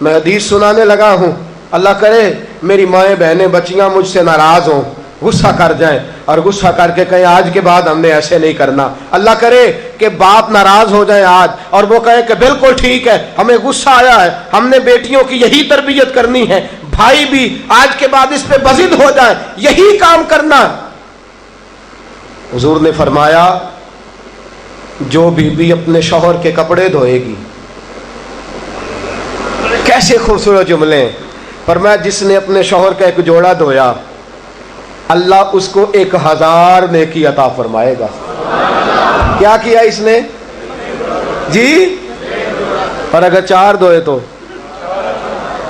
میں حدیث سنانے لگا ہوں، اللہ کرے میری مائیں بہنیں بچیاں مجھ سے ناراض ہوں، غصہ کر جائیں اور غصہ کر کے کہیں آج کے بعد ہم نے ایسے نہیں کرنا۔ اللہ کرے کہ باپ ناراض ہو جائے آج اور وہ کہے کہ بالکل ٹھیک ہے، ہمیں غصہ آیا ہے، ہم نے بیٹیوں کی یہی تربیت کرنی ہے، بھائی بھی آج کے بعد اس پہ بضد ہو جائے، یہی کام کرنا۔ حضور نے فرمایا جو بیوی اپنے شوہر کے کپڑے دھوئے گی، کیسے خوبصورت جملے ہیں، فرمایا جس نے اپنے شوہر کا ایک جوڑا دھویا اللہ اس کو 1000 نیکی عطا فرمائے گا۔ کیا کیا اس نے جی؟ اور اگر 4 دھوئے تو،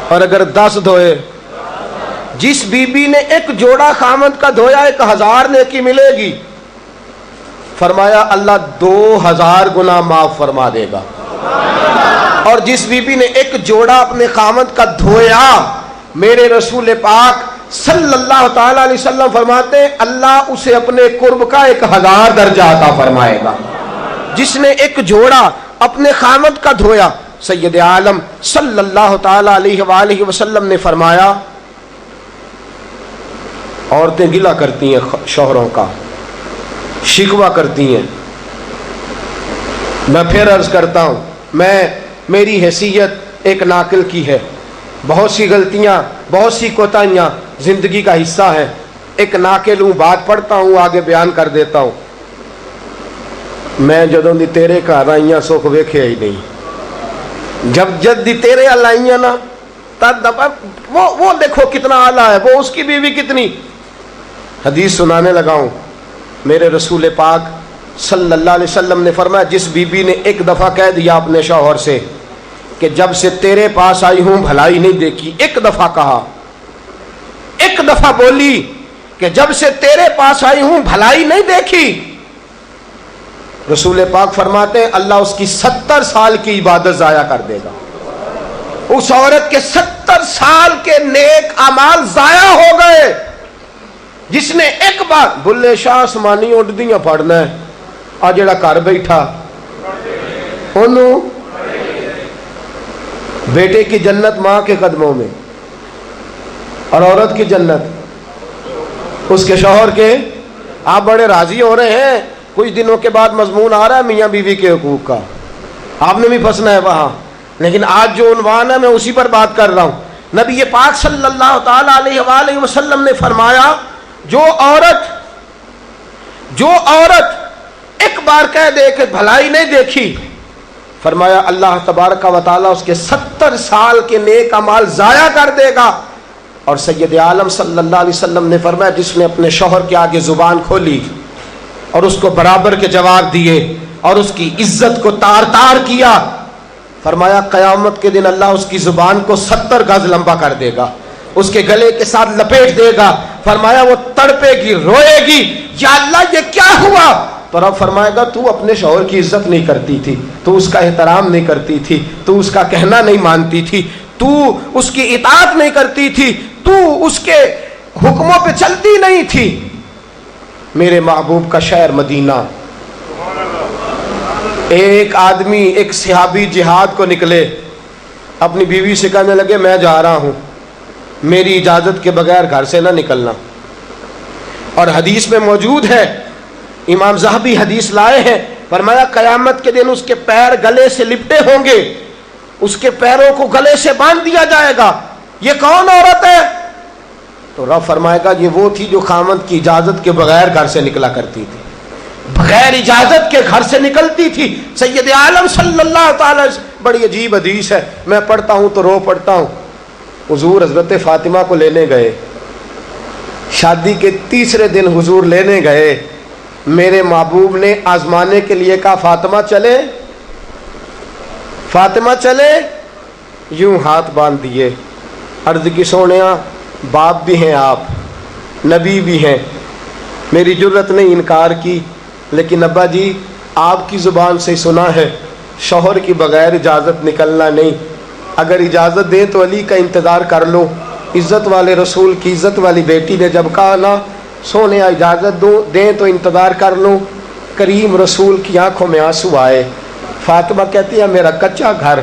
اور اگر 10 دھوئے، جس بی بی نے ایک جوڑا خامد کا دھویا 1000 نیکی ملے گی۔ فرمایا اللہ 2000 گنا معاف فرما دے گا۔ اور جس بی بی نے ایک جوڑا اپنے خامد کا دھویا، میرے رسول پاک صلی اللہ تعالی علیہ وسلم فرماتے ہیں اللہ اسے اپنے قرب کا 1000 درجہ عطا فرمائے گا۔ جس نے ایک جوڑا اپنے خامد کا دھویا، سید عالم صلی اللہ تعالی علیہ وآلہ وسلم نے فرمایا عورتیں گلہ کرتی ہیں شوہروں کا، شکوہ کرتی ہیں۔ میں پھر عرض کرتا ہوں، میری حیثیت ایک ناقل کی ہے، بہت سی غلطیاں، بہت سی کوتاہیاں زندگی کا حصہ ہے، ایک ناقل ہوں، بات پڑھتا ہوں آگے بیان کر دیتا ہوں۔ میں جدوں دی تیرے گھر آئیاں سکھ ویکھیا ہی نہیں، جب دی تیرے ال آئیاں نا تب وہ دیکھو کتنا اعلیٰ ہے، وہ اس کی بیوی کتنی۔ حدیث سنانے لگا ہوں، میرے رسول پاک صلی اللہ علیہ وسلم نے فرمایا جس بی بی نے ایک دفعہ کہہ دیا اپنے شوہر سے کہ جب سے تیرے پاس آئی ہوں بھلائی نہیں دیکھی، ایک دفعہ کہا، ایک دفعہ بولی کہ جب سے تیرے پاس آئی ہوں بھلائی نہیں دیکھی، رسول پاک فرماتے ہیں اللہ اس کی 70 سال کی عبادت ضائع کر دے گا۔ اس عورت کے 70 سال کے نیک اعمال ضائع ہو گئے جس نے ایک بار بلے شاہ آسمانی اڈدیاں پڑھنا ہے، آ جڑا گھر بیٹھا انہوں بیٹے کی جنت ماں کے قدموں میں اور عورت کی جنت اس کے شوہر کے۔ آپ بڑے راضی ہو رہے ہیں، کچھ دنوں کے بعد مضمون آ رہا ہے میاں بیوی کے حقوق کا، آپ نے بھی پھنسنا ہے وہاں، لیکن آج جو عنوان ہے میں اسی پر بات کر رہا ہوں۔ نبی پاک صلی اللہ تعالی علیہ وآلہ وسلم نے فرمایا جو عورت ایک بار کہہ دے کہ بھلائی نہیں دیکھی، فرمایا اللہ تبارک و تعالی اس کے 70 سال کے نیک اعمال ضائع کر دے گا۔ اور سید عالم صلی اللہ علیہ وسلم نے فرمایا جس نے اپنے شوہر کے آگے زبان کھولی اور اس کو برابر کے جواب دیے اور اس کی عزت کو تار تار کیا، فرمایا قیامت کے دن اللہ اس کی زبان کو 70 گز لمبا کر دے گا، اس کے گلے کے ساتھ لپیٹ دے گا۔ فرمایا وہ تڑپے گی، روئے گی، یا اللہ یہ کیا ہوا؟ تو رب فرمائے گا تو اپنے شوہر کی عزت نہیں کرتی تھی، تو اس کا احترام نہیں کرتی تھی، تو اس کا کہنا نہیں مانتی تھی، تو اس کی اطاعت نہیں کرتی تھی، تو اس کے حکموں پہ چلتی نہیں تھی۔ میرے محبوب کا شہر مدینہ، ایک آدمی، ایک صحابی جہاد کو نکلے، اپنی بیوی سے کہنے لگے میں جا رہا ہوں، میری اجازت کے بغیر گھر سے نہ نکلنا۔ اور حدیث میں موجود ہے، امام ذہبی حدیث لائے ہیں، فرمایا قیامت کے دن اس کے پیر گلے سے لپٹے ہوں گے، اس کے پیروں کو گلے سے باندھ دیا جائے گا، یہ کون عورت ہے؟ تو رب فرمائے گا یہ وہ تھی جو خامد کی اجازت کے بغیر گھر سے نکلا کرتی تھی، بغیر اجازت کے گھر سے نکلتی تھی۔ سید عالم صلی اللہ تعالی، بڑی عجیب حدیث ہے، میں پڑھتا ہوں تو رو پڑھتا ہوں۔ حضور حضرت فاطمہ کو لینے گئے، شادی کے 3 دن حضور لینے گئے، میرے محبوب نے آزمانے کے لیے کہا فاطمہ چلے، فاطمہ چلے، یوں ہاتھ باندھ دیے، عرض کی سونیا باپ بھی ہیں آپ، نبی بھی ہیں، میری جرت نے انکار کی، لیکن ابا جی آپ کی زبان سے سنا ہے شوہر کی بغیر اجازت نکلنا نہیں، اگر اجازت دیں تو علی کا انتظار کر لو۔ عزت والے رسول کی عزت والی بیٹی نے جب کہا نا سونے اجازت دیں تو انتظار کر لو، کریم رسول کی آنکھوں میں آنسو آئے۔ فاطمہ کہتی ہے میرا کچا گھر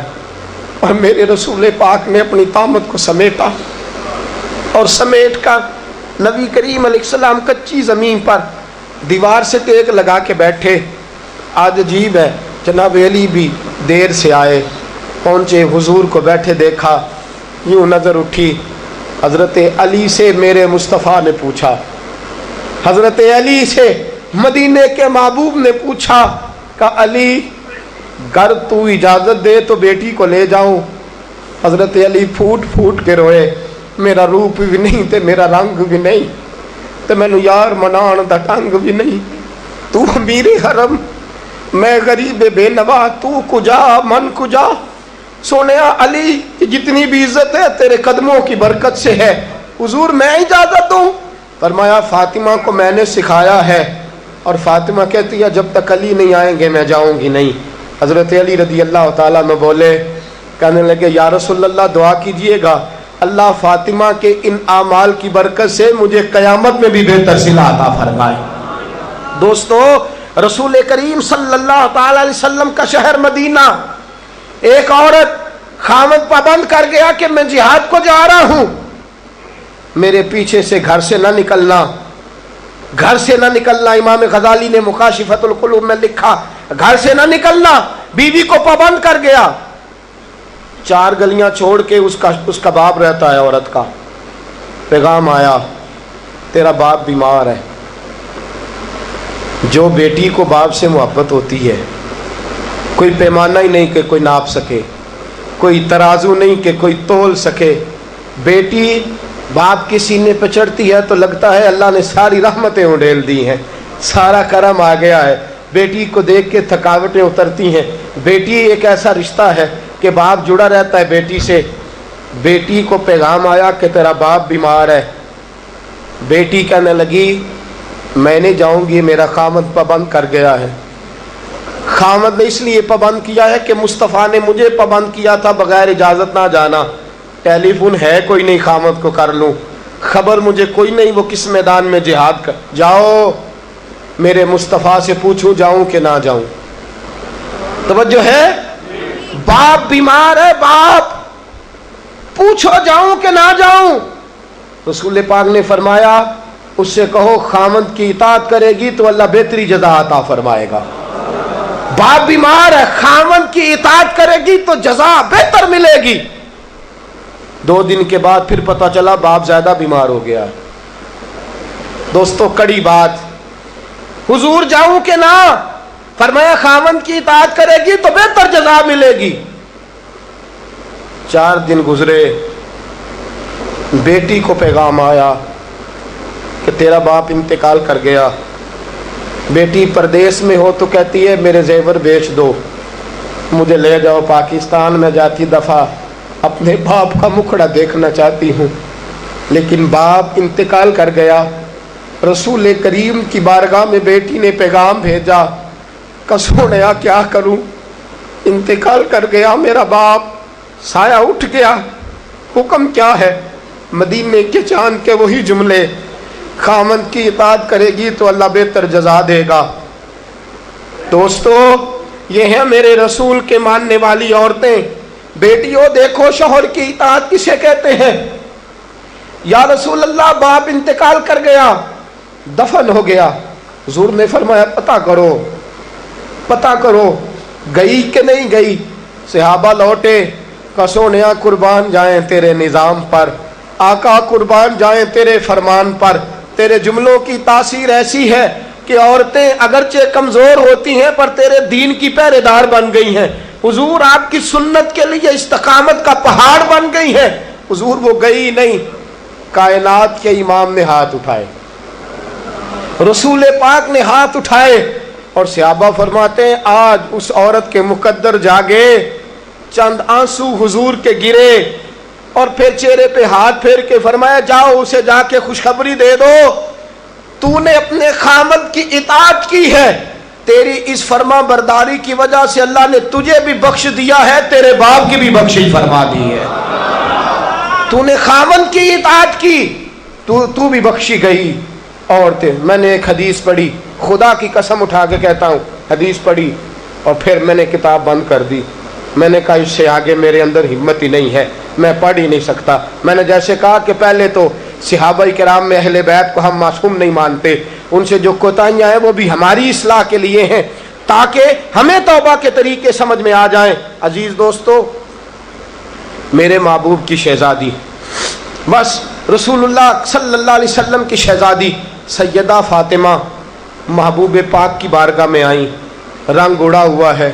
اور میرے رسول پاک نے اپنی طامت کو سمیٹا اور سمیٹ کر نبی کریم علیہ السلام کچی زمین پر دیوار سے ٹیک لگا کے بیٹھے. آج عجیب ہے، جناب علی بھی دیر سے آئے، پہنچے، حضور کو بیٹھے دیکھا، یوں نظر اٹھی. حضرت علی سے میرے مصطفیٰ نے پوچھا، حضرت علی سے مدینے کے محبوب نے پوچھا کہ علی گر تو اجازت دے تو بیٹی کو لے جاؤں. حضرت علی پھوٹ پھوٹ کے روئے، میرا روپ بھی نہیں تے میرا رنگ بھی نہیں تے مینو یار منان دا ٹنگ بھی نہیں. تو امیر حرم، میں غریب بے نوا، تو کجا من کجا. سونیا علی جتنی بھی عزت ہے تیرے قدموں کی برکت سے ہے. حضور میں اجازت دوں؟ فرمایا فاطمہ کو میں نے سکھایا ہے، اور فاطمہ کہتی ہے جب تک علی نہیں آئیں گے میں جاؤں گی نہیں. حضرت علی رضی اللہ تعالیٰ عنہ بولے، کہنے لگے یا رسول اللہ دعا کیجئے گا اللہ فاطمہ کے ان اعمال کی برکت سے مجھے قیامت میں بھی بہتر صلہ عطا فرمائے. دوستو، رسول کریم صلی اللہ تعالی علیہ وسلم کا شہر مدینہ، ایک عورت خامد پابند کر گیا کہ میں جہاد کو جا رہا ہوں، میرے پیچھے سے گھر سے نہ نکلنا، گھر سے نہ نکلنا. امام غزالی نے مکاشفۃ القلوب میں لکھا گھر سے نہ نکلنا. بیوی کو پابند کر گیا. 4 گلیاں چھوڑ کے اس کا باپ رہتا ہے، عورت کا پیغام آیا تیرا باپ بیمار ہے. جو بیٹی کو باپ سے محبت ہوتی ہے، کوئی پیمانہ ہی نہیں کہ کوئی ناپ سکے، کوئی ترازو نہیں کہ کوئی تول سکے. بیٹی باپ کے سینے پہ چڑھتی ہے تو لگتا ہے اللہ نے ساری رحمتیں اڈیل دی ہیں، سارا کرم آ گیا ہے. بیٹی کو دیکھ کے تھکاوٹیں اترتی ہیں. بیٹی ایک ایسا رشتہ ہے کہ باپ جڑا رہتا ہے بیٹی سے. بیٹی کو پیغام آیا کہ تیرا باپ بیمار ہے. بیٹی کہنے لگی میں نہیں جاؤں گی، میرا خامد پابند کر گیا ہے. خامد نے اس لیے پابند کیا ہے کہ مصطفیٰ نے مجھے پابند کیا تھا بغیر اجازت نہ جانا. ٹیلی فون ہے کوئی نہیں خامد کو کر لوں، خبر مجھے کوئی نہیں وہ کس میدان میں جہاد کر. جاؤ میرے مصطفیٰ سے پوچھو جاؤں کہ نہ جاؤں. توجہ ہے، باپ بیمار ہے، باپ پوچھو جاؤں کہ نہ جاؤں. رسول پاک نے فرمایا اس سے کہو خامد کی اطاعت کرے گی تو اللہ بہتری جزا عطا فرمائے گا. باپ بیمار ہے، خامد کی اطاعت کرے گی تو جزا بہتر ملے گی. 2 دن کے بعد پھر پتہ چلا باپ زیادہ بیمار ہو گیا. دوستو کڑی بات، حضور جاؤں کہ نہ؟ فرمایا خامد کی اطاعت کرے گی تو بہتر جزا ملے گی. 4 دن گزرے، بیٹی کو پیغام آیا کہ تیرا باپ انتقال کر گیا. بیٹی پردیس میں ہو تو کہتی ہے میرے زیور بیچ دو، مجھے لے جاؤ پاکستان میں جاتی دفعہ اپنے باپ کا مکھڑا دیکھنا چاہتی ہوں. لیکن باپ انتقال کر گیا. رسول کریم کی بارگاہ میں بیٹی نے پیغام بھیجا کہ سونیا کیا کروں، انتقال کر گیا میرا باپ، سایہ اٹھ گیا، حکم کیا ہے؟ مدینے کے چاند کے وہی جملے، خامد کی اطاعت کرے گی تو اللہ بہتر جزا دے گا. دوستو یہ ہیں میرے رسول کے ماننے والی عورتیں. بیٹیوں دیکھو شوہر کی اطاعت کسے کہتے ہیں. یا رسول اللہ باپ انتقال کر گیا، دفن ہو گیا. حضور نے فرمایا پتہ کرو گئی کہ نہیں گئی. صحابہ لوٹے کہ سونیا قربان جائیں تیرے نظام پر، آقا قربان جائیں تیرے فرمان پر. تیرے جملوں کی تاثیر ایسی ہے کہ عورتیں اگرچہ کمزور ہوتی ہیں پر تیرے دین کی پہرے دار بن گئی ہیں. حضور آپ کی سنت کے لیے استقامت کا پہاڑ بن گئی ہے. حضور وہ گئی نہیں، کائنات کے امام نے ہاتھ اٹھائے، رسول پاک نے ہاتھ اٹھائے. اور صحابہ فرماتے ہیں آج اس عورت کے مقدر جاگے، چند آنسو حضور کے گرے اور پھر چہرے پہ ہاتھ پھیر کے فرمایا جاؤ اسے جا کے خوشخبری دے دو، تو نے اپنے خامد کی اطاعت کی ہے، تیری اس فرما برداری کی وجہ سے اللہ نے تجھے بھی بخش دیا ہے، تیرے باپ کی بھی بخشش فرما دی ہے. تو نے خامد کی اطاعت کی تو بھی بخشی گئی. عورتیں، میں نے ایک حدیث پڑھی، خدا کی قسم اٹھا کے کہتا ہوں، حدیث پڑھی اور پھر میں نے کتاب بند کر دی. میں نے کہا اس سے آگے میرے اندر ہمت ہی نہیں ہے، میں پڑھ ہی نہیں سکتا۔ میں نے جیسے کہا کہ پہلے تو صحابہ کرام میں اہل بیت کو ہم معصوم نہیں مانتے، ان سے جو کوتاہیاں ہیں وہ بھی ہماری اصلاح کے لیے ہیں تاکہ ہمیں توبہ کے طریقے سمجھ میں آ جائیں۔ عزیز دوستو، میرے محبوب کی شہزادی، بس رسول اللہ صلی اللہ علیہ وسلم کی شہزادی سیدہ فاطمہ محبوب پاک کی بارگاہ میں آئیں، رنگ اڑا ہوا ہے،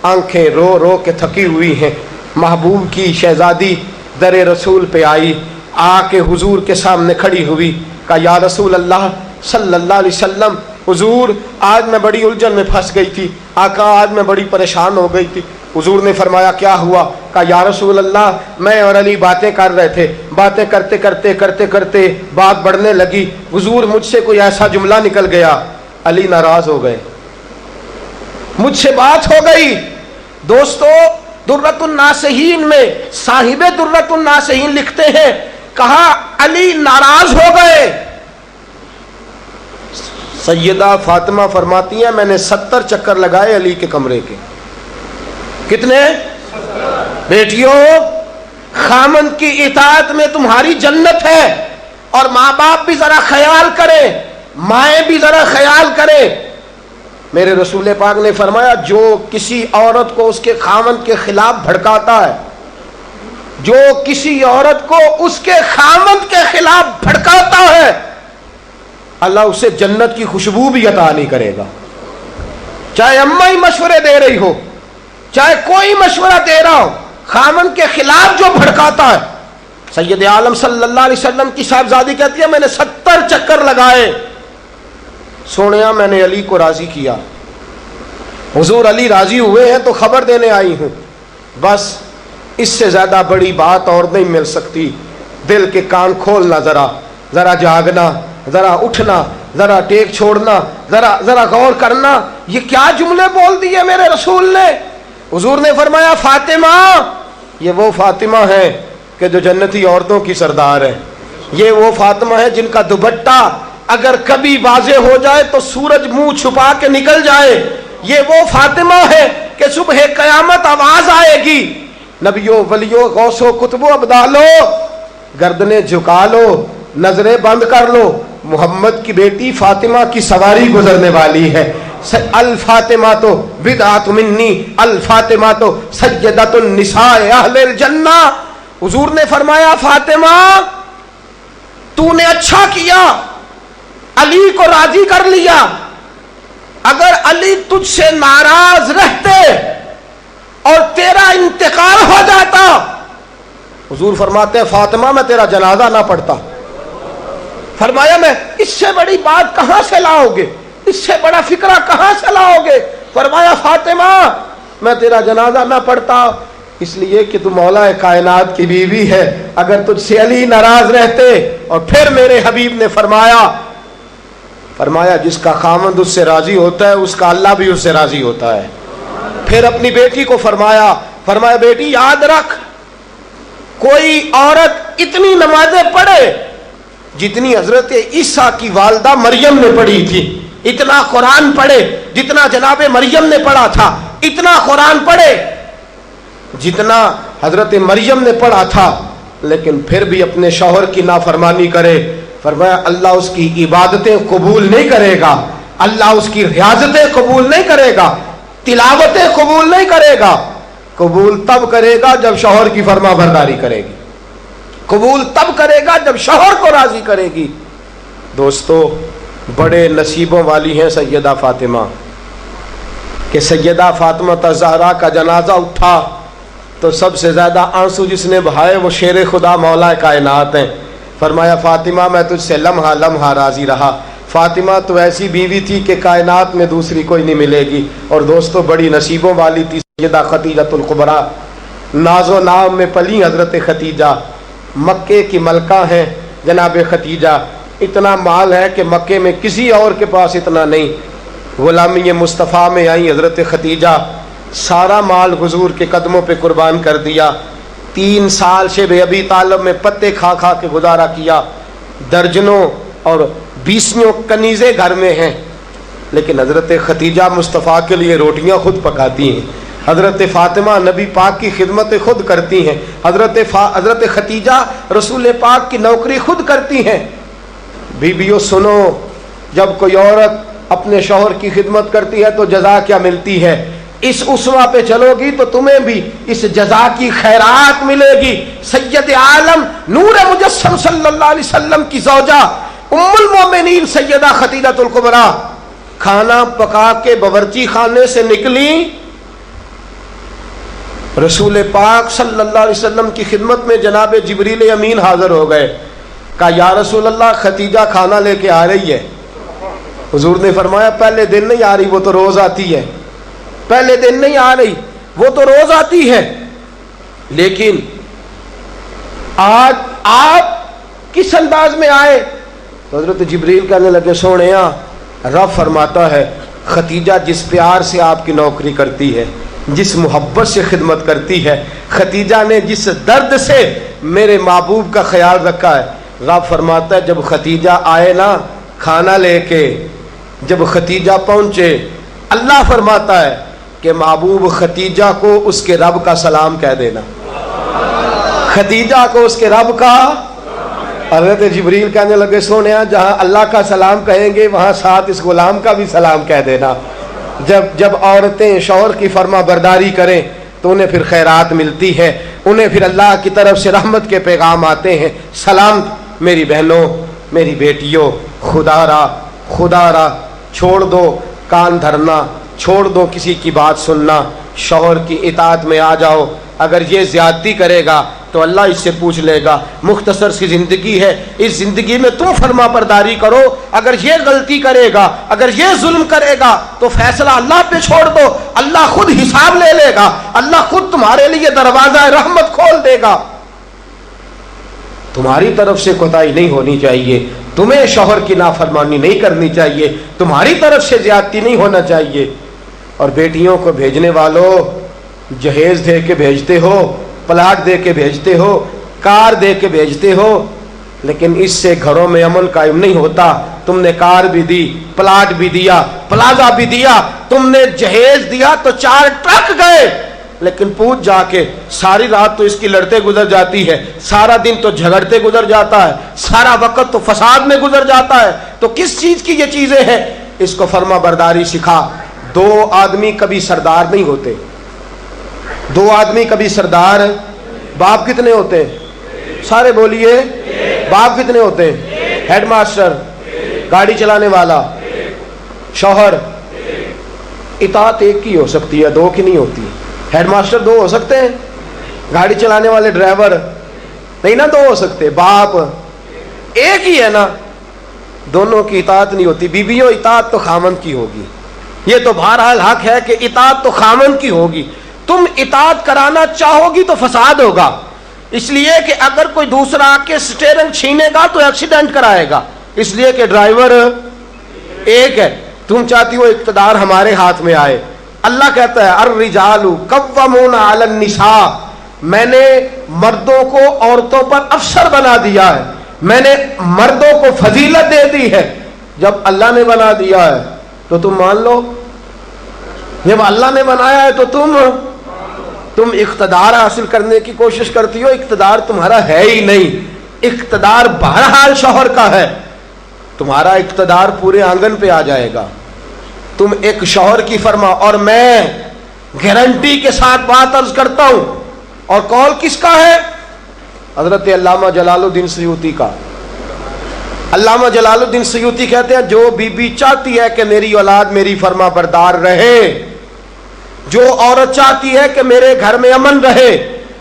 آنکھیں رو رو کے تھکی ہوئی ہیں۔ محبوب کی شہزادی در رسول پہ آئی، آ کے حضور کے سامنے کھڑی ہوئی، کہا یا رسول اللہ صلی اللہ علیہ وسلم، حضور آج میں بڑی الجھن میں پھنس گئی تھی، آقا آج میں بڑی پریشان ہو گئی تھی۔ حضور نے فرمایا کیا ہوا؟ کہا یا رسول اللہ میں اور علی باتیں کر رہے تھے، باتیں کرتے کرتے کرتے کرتے بات بڑھنے لگی، حضور مجھ سے کوئی ایسا جملہ نکل گیا، علی ناراض ہو گئے، مجھ سے بات ہو گئی۔ دوستو درۃ الناصحین میں صاحب درۃ الناصحین لکھتے ہیں، کہا علی ناراض ہو گئے۔ سیدہ فاطمہ فرماتی ہیں میں نے 70 چکر لگائے علی کے کمرے کے۔ کتنے؟ بیٹیوں، خامند کی اطاعت میں تمہاری جنت ہے، اور ماں باپ بھی ذرا خیال کریں، مائیں بھی ذرا خیال کریں۔ میرے رسول پاک نے فرمایا جو کسی عورت کو اس کے خامند کے خلاف بھڑکاتا ہے، جو کسی عورت کو اس کے خامند کے خلاف بھڑکاتا ہے، اللہ اسے جنت کی خوشبو بھی عطا نہیں کرے گا۔ چاہے اماں ہی مشورے دے رہی ہو، چاہے کوئی مشورہ دے رہا ہو، خامند کے خلاف جو بھڑکاتا ہے۔ سید عالم صلی اللہ علیہ وسلم کی صاحبزادی کہتی ہے میں نے 70 چکر لگائے، سونیا میں نے علی کو راضی کیا، حضور علی راضی ہوئے ہیں تو خبر دینے آئی ہوں، بس اس سے زیادہ بڑی بات اور نہیں مل سکتی۔ دل کے کان کھولنا، ذرا جاگنا، ذرا اٹھنا، ذرا ٹیک چھوڑنا، ذرا غور کرنا، یہ کیا جملے بول دیے میرے رسول نے۔ حضور نے فرمایا فاطمہ، یہ وہ فاطمہ ہے کہ جو جنتی عورتوں کی سردار ہے، یہ وہ فاطمہ ہے جن کا دوپٹہ اگر کبھی واضح ہو جائے تو سورج منہ چھپا کے نکل جائے، یہ وہ فاطمہ ہے کہ صبح قیامت آواز آئے گی، نبیوں ولیوں غوثوں کتبوں ابدالو گردنیں جھکا لو، نظریں بند کر لو، محمد کی بیٹی فاطمہ کی سواری گزرنے والی ہے۔ الفاطمہ تو بدعت منی، الفاطمہ تو سیدۃ النساء اہل الجنہ۔ حضور نے فرمایا فاطمہ تو نے اچھا کیا، علی کو راضی کر لیا، اگر علی تجھ سے ناراض رہتے اور تیرا انتقال ہو جاتا، حضور فرماتے ہیں فاطمہ میں تیرا جنازہ نہ پڑھتا۔ فرمایا میں اس سے بڑی بات کہاں سے لاؤ گے، اس سے بڑا فکرہ کہاں سے لاؤ گے؟ فرمایا فاطمہ میں تیرا جنازہ نہ پڑھتا اس لیے کہ تو مولا کائنات کی بیوی ہے، اگر تجھ سے علی ناراض رہتے۔ اور پھر میرے حبیب نے فرمایا جس کا خامند اس سے راضی ہوتا ہے اس کا اللہ بھی اس سے راضی ہوتا ہے۔ پھر اپنی بیٹی کو فرمایا بیٹی یاد رکھ، کوئی عورت اتنی نمازیں پڑھے جتنی حضرت عیسیٰ کی والدہ مریم نے پڑھی تھی، اتنا قرآن پڑھے جتنا جناب مریم نے پڑھا تھا، اتنا قرآن پڑھے جتنا حضرت مریم نے پڑھا تھا، لیکن پھر بھی اپنے شوہر کی نافرمانی کرے، فرمایا اللہ اس کی عبادتیں قبول نہیں کرے گا، اللہ اس کی ریاضتیں قبول نہیں کرے گا، تلاوتیں قبول نہیں کرے گا۔ قبول تب کرے گا جب شوہر کی فرما برداری کرے گی، قبول تب کرے گا جب شوہر کو راضی کرے گی۔ دوستو بڑے نصیبوں والی ہیں سیدہ فاطمہ کہ سیدہ فاطمہ الزہرا کا جنازہ اٹھا تو سب سے زیادہ آنسو جس نے بہائے وہ شیر خدا مولا کائنات ہیں۔ فرمایا فاطمہ میں تجھ سے لمحہ لمحہ راضی رہا، فاطمہ تو ایسی بیوی تھی کہ کائنات میں دوسری کوئی نہیں ملے گی۔ اور دوستو بڑی نصیبوں والی تھی سیدہ خدیجہ الکبریٰ، ناز و نام میں پلی حضرت خدیجہ، مکے کی ملکہ ہیں جناب خدیجہ، اتنا مال ہے کہ مکے میں کسی اور کے پاس اتنا نہیں۔ غلامی مصطفیٰ میں آئی حضرت خدیجہ، سارا مال حضور کے قدموں پہ قربان کر دیا، 3 سال شب ابی طالب میں پتے کھا کھا کے گزارا کیا، درجنوں اور 20 کنیزیں گھر میں ہیں، لیکن حضرت خدیجہ مصطفیٰ کے لیے روٹیاں خود پکاتی ہیں، حضرت فاطمہ نبی پاک کی خدمت خود کرتی ہیں، حضرت خدیجہ رسول پاک کی نوکری خود کرتی ہیں۔ بیویوں سنو، جب کوئی عورت اپنے شوہر کی خدمت کرتی ہے تو جزا کیا ملتی ہے؟ اس اسوہ پہ چلو گی تو تمہیں بھی اس جزا کی خیرات ملے گی۔ سید عالم نور مجسم صلی اللہ علیہ وسلم کی زوجہ ام المومنین سیدہ خدیجہ الکبریٰ کھانا پکا کے باورچی خانے سے نکلی، رسول پاک صلی اللہ علیہ وسلم کی خدمت میں جناب جبریل امین حاضر ہو گئے۔ کہا یا رسول اللہ خدیجہ کھانا لے کے آ رہی ہے۔ حضور نے فرمایا پہلے دن نہیں آ رہی، وہ تو روز آتی ہے۔ پہلے دن نہیں آ رہی، وہ تو روز آتی ہے، لیکن آج آپ کس انداز میں آئے؟ تو حضرت جبریل کہنے لگے سونےاں، رب فرماتا ہے خدیجہ جس پیار سے آپ کی نوکری کرتی ہے، جس محبت سے خدمت کرتی ہے، خدیجہ نے جس درد سے میرے محبوب کا خیال رکھا ہے، رب فرماتا ہے جب خدیجہ آئے نا کھانا لے کے، جب خدیجہ پہنچے، اللہ فرماتا ہے کہ محبوب خدیجہ کو اس کے رب کا سلام کہہ دینا، خدیجہ کو اس کے رب کا۔ حضرت جبریل کہنے لگے سونیا جہاں اللہ کا سلام کہیں گے وہاں ساتھ اس غلام کا بھی سلام کہہ دینا۔ جب عورتیں شوہر کی فرما برداری کریں تو انہیں پھر خیرات ملتی ہے، انہیں پھر اللہ کی طرف سے رحمت کے پیغام آتے ہیں۔ سلام میری بہنوں، میری بیٹیوں، خدا را چھوڑ دو کان دھرنا، چھوڑ دو کسی کی بات سننا، شوہر کی اطاعت میں آ جاؤ۔ اگر یہ زیادتی کرے گا تو اللہ اس سے پوچھ لے گا، مختصر سی زندگی ہے، اس زندگی میں تم فرما برداری کرو، اگر یہ غلطی کرے گا، اگر یہ ظلم کرے گا تو فیصلہ اللہ پہ چھوڑ دو، اللہ خود حساب لے لے گا، اللہ خود تمہارے لیے دروازہ رحمت کھول دے گا۔ تمہاری طرف سے کوتاہی نہیں ہونی چاہیے، تمہیں شوہر کی نافرمانی نہیں کرنی چاہیے، تمہاری طرف سے زیادتی نہیں ہونا چاہیے۔ اور بیٹیوں کو بھیجنے والوں جہیز دے کے بھیجتے ہو، پلاٹ دے کے بھیجتے ہو، کار دے کے بھیجتے ہو، لیکن اس سے گھروں میں امن قائم نہیں ہوتا۔ تم نے کار بھی دی، پلاٹ بھی دیا، پلازا بھی دیا، تم نے جہیز دیا تو 4 ٹرک گئے، لیکن پوچھ جا کے ساری رات تو اس کی لڑتے گزر جاتی ہے، سارا دن تو جھگڑتے گزر جاتا ہے، سارا وقت تو فساد میں گزر جاتا ہے، تو کس چیز کی یہ چیزیں ہیں؟ اس کو فرما برداری سکھا۔ 2 آدمی کبھی سردار نہیں ہوتے، 2 آدمی کبھی سردار۔ باپ کتنے ہوتے ہیں؟ سارے بولیے، باپ کتنے ہوتے ہیں؟ ہیڈ ماسٹر، گاڑی چلانے والا، شوہر۔ اطاعت ایک کی ہو سکتی ہے، 2 کی نہیں ہوتی۔ ہیڈ ماسٹر 2 ہو سکتے ہیں، گاڑی چلانے والے ڈرائیور نہیں نا 2 ہو سکتے، باپ ایک ہی ہے نا، دونوں کی اطاعت نہیں ہوتی۔ بیویوں اطاعت تو خامند کی ہوگی، یہ تو بہرحال حق ہے کہ اطاعت تو خامند کی ہوگی۔ تم اطاعت کرانا چاہو گی تو فساد ہوگا، اس لیے کہ اگر کوئی دوسرا آ کے سٹیرنگ چھینے گا تو ایکسیڈنٹ کرائے گا، اس لیے کہ ڈرائیور ایک ہے۔ تم چاہتی ہو اقتدار ہمارے ہاتھ میں آئے، اللہ کہتا ہے الرجال قوامون علی النساء، میں نے مردوں کو عورتوں پر افسر بنا دیا ہے، میں نے مردوں کو فضیلت دے دی ہے۔ جب اللہ نے بنا دیا ہے تو تم مان لو، جب اللہ نے بنایا ہے تو تم اقتدار حاصل کرنے کی کوشش کرتی ہو، اقتدار تمہارا ہے ہی نہیں، اقتدار بہرحال شوہر کا ہے، تمہارا اقتدار پورے آنگن پہ آ جائے گا۔ تم ایک شوہر کی فرما، اور میں گارنٹی کے ساتھ بات عرض کرتا ہوں، اور قول کس کا ہے؟ حضرت علامہ جلال الدین سیوطی کا۔ علامہ جلال الدین سیوطی کہتے ہیں جو بی چاہتی ہے کہ میری اولاد میری فرما بردار رہے، جو عورت چاہتی ہے کہ میرے گھر میں امن رہے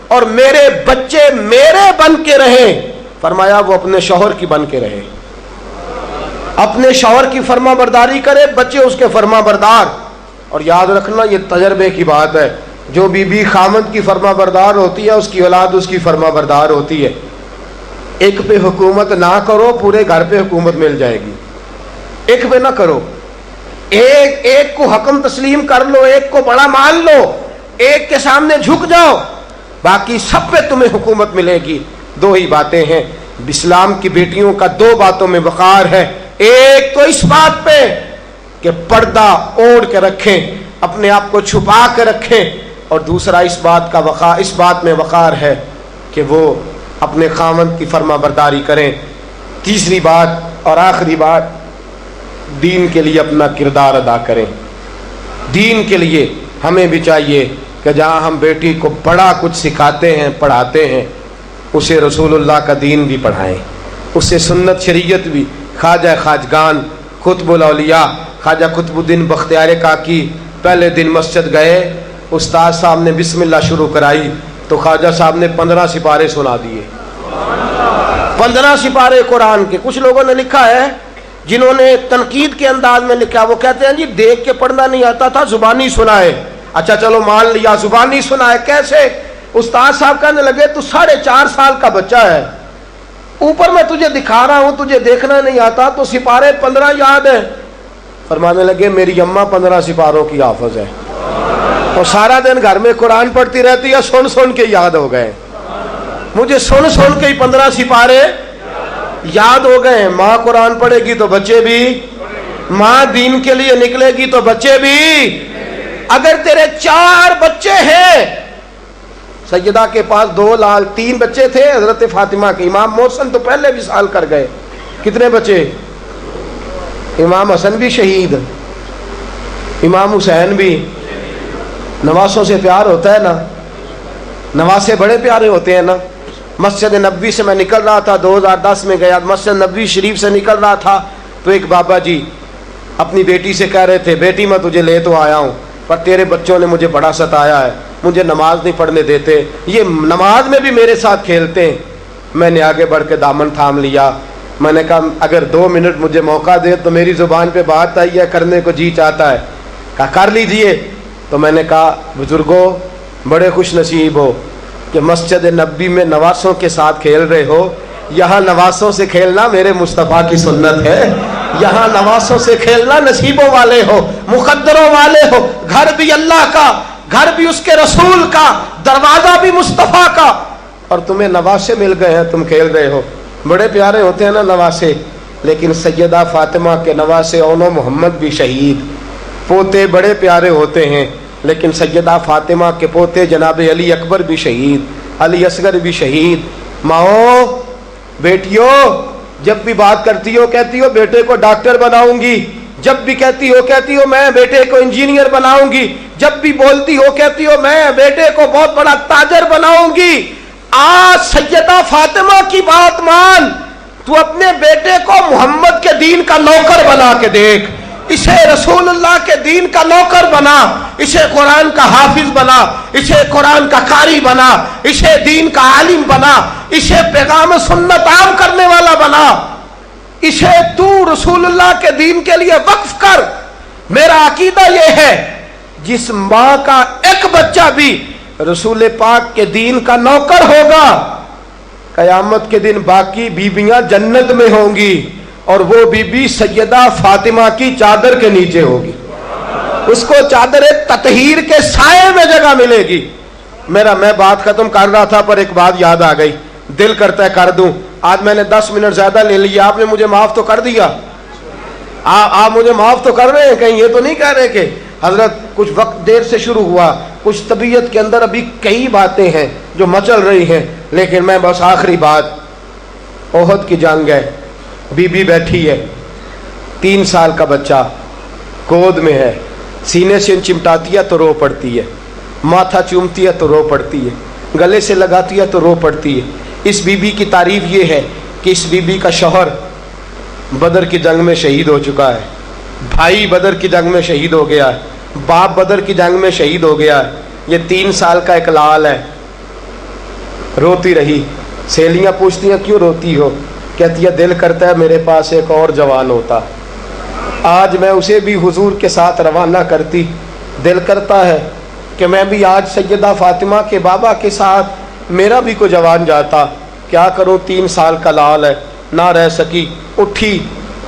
اور میرے بچے میرے بن کے رہیں، فرمایا وہ اپنے شوہر کی بن کے رہے، اپنے شوہر کی فرما برداری کرے، بچے اس کے فرما بردار۔ اور یاد رکھنا یہ تجربے کی بات ہے، جو بی خامند کی فرما بردار ہوتی ہے اس کی اولاد اس کی فرما بردار ہوتی ہے۔ ایک پہ حکومت نہ کرو، پورے گھر پہ حکومت مل جائے گی۔ ایک پہ نہ کرو، ایک کو حکم تسلیم کر لو، ایک کو بڑا مان لو، ایک کے سامنے جھک جاؤ، باقی سب پہ تمہیں حکومت ملے گی۔ 2 ہی باتیں ہیں اسلام کی بیٹیوں کا، 2 باتوں میں وقار ہے۔ ایک تو اس بات پہ کہ پردہ اوڑھ کے رکھیں، اپنے آپ کو چھپا کے رکھیں، اور دوسرا اس بات میں وقار ہے کہ وہ اپنے خاوند کی فرما برداری کریں. تیسری بات اور آخری بات، دین کے لیے اپنا کردار ادا کریں. دین کے لیے ہمیں بھی چاہیے کہ جہاں ہم بیٹی کو بڑا کچھ سکھاتے ہیں پڑھاتے ہیں، اسے رسول اللہ کا دین بھی پڑھائیں، اسے سنت شریعت بھی. خواجہ خواجگان قطب الاولیاء خواجہ قطب الدین بختیار کاکی پہلے دن مسجد گئے، استاد صاحب نے بسم اللہ شروع کرائی تو خواجہ صاحب نے 15 سپارے سنا دیے. 15 سپارے قرآن کے. کچھ لوگوں نے لکھا ہے جنہوں نے تنقید کے انداز میں لکھا، وہ کہتے ہیں جی دیکھ کے پڑھنا نہیں آتا تھا، زبانی سنا ہے. اچھا چلو مان لیا زبانی سنا ہے. کیسے؟ استاد صاحب کہنے لگے تو 4.5 سال کا بچہ ہے، اوپر میں تجھے دکھا رہا ہوں، تجھے دیکھنا نہیں آتا تو سپارے 15 یاد ہیں. فرمانے لگے میری اماں 15 سپاروں کی حافظ ہے، اور سارا دن گھر میں قرآن پڑھتی رہتی ہے، سن سن کے یاد ہو گئے. مجھے سن سن کے ہی 15 سپارے یاد ہو گئے. ماں قرآن پڑھے گی تو بچے بھی، ماں دین کے لیے نکلے گی تو بچے بھی. اگر تیرے 4 بچے ہیں، سیدہ کے پاس 3 بچے تھے حضرت فاطمہ کے. امام محسن تو پہلے بھی سال کر گئے. کتنے بچے؟ امام حسن بھی شہید، امام حسین بھی. نواسوں سے پیار ہوتا ہے نا، نواسے بڑے پیارے ہوتے ہیں نا. مسجد نبوی سے میں نکل رہا تھا، 2010 میں گیا، مسجد نبوی شریف سے نکل رہا تھا تو ایک بابا جی اپنی بیٹی سے کہہ رہے تھے بیٹی میں تجھے لے تو آیا ہوں پر تیرے بچوں نے مجھے بڑا ستایا ہے، مجھے نماز نہیں پڑھنے دیتے، یہ نماز میں بھی میرے ساتھ کھیلتے ہیں. میں نے آگے بڑھ کے دامن تھام لیا. میں نے کہا اگر 2 منٹ مجھے موقع دے تو میری زبان پہ بات آئی ہے، کرنے کو جی چاہتا ہے. کہا کر لیجئے. تو میں نے کہا بزرگوں بڑے خوش نصیب ہو کہ مسجد نبوی میں نواسوں کے ساتھ کھیل رہے ہو. یہاں نواسوں سے کھیلنا میرے مصطفیٰ کی سنت ہے. یہاں نواسوں سے کھیلنا نصیبوں والے ہو، مقدروں والے ہو. گھر بھی اللہ کا، گھر بھی اس کے رسول کا، دروازہ بھی مصطفیٰ کا، اور تمہیں نواسے مل گئے ہیں، تم کھیل رہے ہو. بڑے پیارے ہوتے ہیں نا نواسے. لیکن سیدہ فاطمہ کے نواسے اونو محمد بھی شہید. پوتے بڑے پیارے ہوتے ہیں لیکن سیدہ فاطمہ کے پوتے جناب علی اکبر بھی شہید، علی اصغر بھی شہید. ماؤں بیٹیوں جب بھی بات کرتی ہو کہتی ہو بیٹے کو ڈاکٹر بناؤں گی، جب بھی کہتی ہو میں بیٹے کو انجینئر بناؤں گی، جب بھی بولتی ہو کہتی ہو میں بیٹے کو بہت بڑا تاجر بناؤں گی. آج سیدہ فاطمہ کی بات مان، تو اپنے بیٹے کو محمد کے دین کا نوکر بنا کے دیکھ، اسے رسول اللہ کے دین کا نوکر بنا، اسے قرآن کا حافظ بنا، اسے قرآن کا قاری بنا، اسے دین کا عالم بنا، اسے پیغام سنت عام کرنے والا بنا، اسے تو رسول اللہ کے دین کے لیے وقف کر. میرا عقیدہ یہ ہے جس ماں کا ایک بچہ بھی رسول پاک کے دین کا نوکر ہوگا، قیامت کے دن باقی بیویاں جنت میں ہوں گی اور وہ بی بی سیدہ فاطمہ کی چادر کے نیچے ہوگی. اس کو چادر تطہیر کے سائے میں جگہ ملے گی. میں بات ختم کر رہا تھا پر ایک بات یاد آ گئی، دل کرتا ہے کر دوں. آج میں نے 10 منٹ زیادہ لے لیا، آپ نے مجھے معاف تو کر دیا. آپ مجھے معاف تو کر رہے ہیں، کہیں یہ تو نہیں کہہ رہے کہ حضرت کچھ وقت دیر سے شروع ہوا، کچھ طبیعت کے اندر ابھی کئی باتیں ہیں جو مچل رہی ہیں. لیکن میں بس آخری بات، احد کی جنگ ہے، بی بی بیٹھی ہے، 3 سال کا بچہ گود میں ہے، سینے سے چمٹاتی ہے تو رو پڑتی ہے، ماتھا چومتی ہے تو رو پڑتی ہے، گلے سے لگاتی ہے تو رو پڑتی ہے. اس بی بی کی تعریف یہ ہے کہ اس بی بی کا شوہر بدر کی جنگ میں شہید ہو چکا ہے، بھائی بدر کی جنگ میں شہید ہو گیا ہے، باپ بدر کی جنگ میں شہید ہو گیا ہے. یہ 3 سال کا ایک لال ہے. روتی رہی. سہیلیاں پوچھتی ہیں کیوں روتی ہو؟ کہتی ہے دل کرتا ہے میرے پاس ایک اور جوان ہوتا، آج میں اسے بھی حضور کے ساتھ روانہ کرتی. دل کرتا ہے کہ میں بھی آج سیدہ فاطمہ کے بابا کے ساتھ میرا بھی کوئی جوان جاتا. کیا کروں، 3 سال کا لال ہے. نہ رہ سکی، اٹھی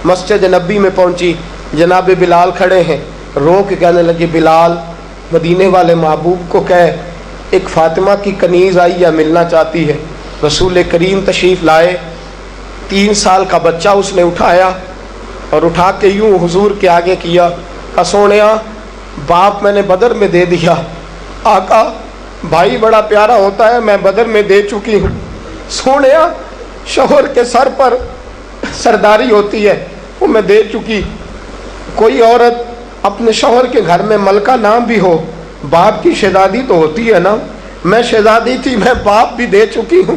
مسجد نبی میں پہنچی. جناب بلال کھڑے ہیں، رو کے کہنے لگے بلال مدینے والے محبوب کو کہے ایک فاطمہ کی کنیز آئی ہے، ملنا چاہتی ہے. رسول کریم تشریف لائے. 3 سال کا بچہ اس نے اٹھایا اور اٹھا کے یوں حضور کے آگے کیا. سونیا باپ میں نے بدر میں دے دیا، آقا بھائی بڑا پیارا ہوتا ہے، میں بدر میں دے چکی ہوں۔ سونیا شوہر کے سر پر سرداری ہوتی ہے، وہ میں دے چکی۔ کوئی عورت اپنے شوہر کے گھر میں ملکہ نام بھی ہو، باپ کی شہزادی تو ہوتی ہے نا، میں شہزادی تھی، میں باپ بھی دے چکی ہوں۔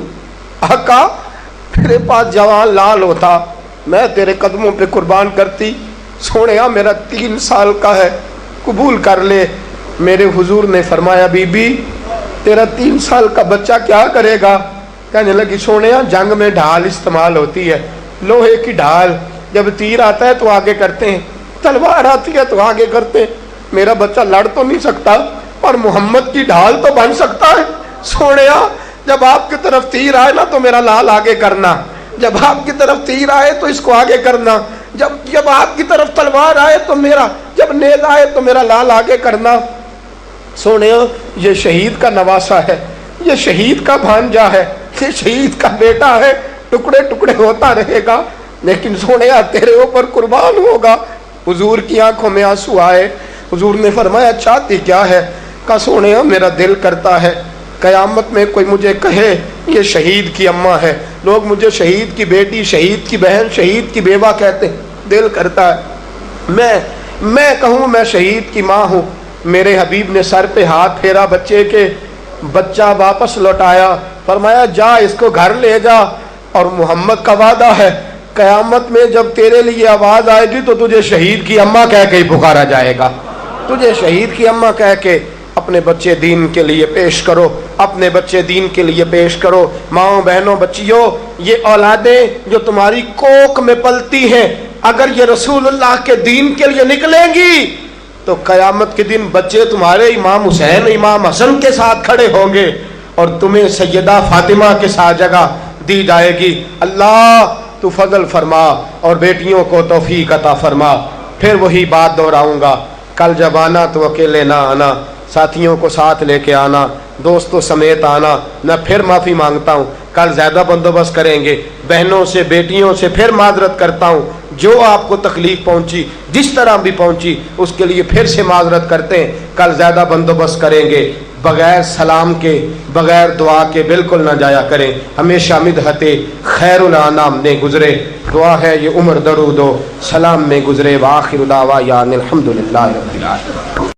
آقا میرے پاس جوان لال ہوتا، میں تیرے قدموں پہ قربان کرتی۔ سونیا میرا 3 سال کا ہے، قبول کر لے۔ میرے حضور نے فرمایا بی بی تیرا 3 سال کا بچہ کیا کرے گا؟ کہنے لگی سونیا جنگ میں ڈھال استعمال ہوتی ہے، لوہے کی ڈھال، جب تیر آتا ہے تو آگے کرتے ہیں، تلوار آتی ہے تو آگے کرتے ہیں، میرا بچہ لڑ تو نہیں سکتا پر محمد کی ڈھال تو بن سکتا ہے۔ سونیا جب آپ کی طرف تیر آئے نا تو میرا لال آگے کرنا، جب آپ کی طرف تیر آئے تو اس کو آگے کرنا، جب آپ کی طرف تلوار آئے تو میرا، جب نیز آئے تو میرا لال آگے کرنا۔ سونیا یہ شہید کا نواسا ہے، یہ شہید کا بھانجا ہے، یہ شہید کا بیٹا ہے، ٹکڑے ٹکڑے ہوتا رہے گا لیکن سونیا تیرے اوپر قربان ہوگا۔ حضور کی آنکھوں میں آنسو آئے۔ حضور نے فرمایا چاہتی کیا ہے؟ کہا سونیا میرا دل کرتا ہے قیامت میں کوئی مجھے کہے یہ شہید کی اماں ہے، لوگ مجھے شہید کی بیٹی، شہید کی بہن، شہید کی بیوہ کہتے ہیں، دل کرتا ہے میں کہوں میں شہید کی ماں ہوں۔ میرے حبیب نے سر پہ ہاتھ پھیرا بچے کے، بچہ واپس لوٹایا، فرمایا جا اس کو گھر لے جا، اور محمد کا وعدہ ہے قیامت میں جب تیرے لیے آواز آئے گی تو تجھے شہید کی اماں کہہ کے ہی پکارا جائے گا، تجھے شہید کی اماں کہہ کے اپنے بچے دین کے لیے پیش کرو، اپنے بچے دین کے لیے پیش کرو۔ ماؤں بہنوں بچیوں، یہ اولادیں جو تمہاری کوکھ میں پلتی ہیں اگر یہ رسول اللہ کے دین کے لیے نکلیں گی تو قیامت کے دن بچے تمہارے امام حسین امام حسن کے ساتھ کھڑے ہوں گے اور تمہیں سیدہ فاطمہ کے ساتھ جگہ دی جائے گی۔ اللہ تو فضل فرما اور بیٹیوں کو توفیق عطا فرما۔ پھر وہی بات دہراؤں گا، کل جب آنا تو اکیلے نہ آنا، ساتھیوں کو ساتھ لے کے آنا، دوستوں سمیت آنا۔ میں پھر معافی مانگتا ہوں، کل زیادہ بندوبست کریں گے، بہنوں سے بیٹیوں سے پھر معذرت کرتا ہوں، جو آپ کو تکلیف پہنچی جس طرح بھی پہنچی اس کے لیے پھر سے معذرت کرتے ہیں، کل زیادہ بندوبست کریں گے۔ بغیر سلام کے بغیر دعا کے بالکل نہ جایا کریں، ہمیشہ مدحت خیر الانام نے گزرے، دعا ہے یہ عمر درود و سلام میں گزرے۔ وآخر دعوانا الحمدللہ رب العالمین۔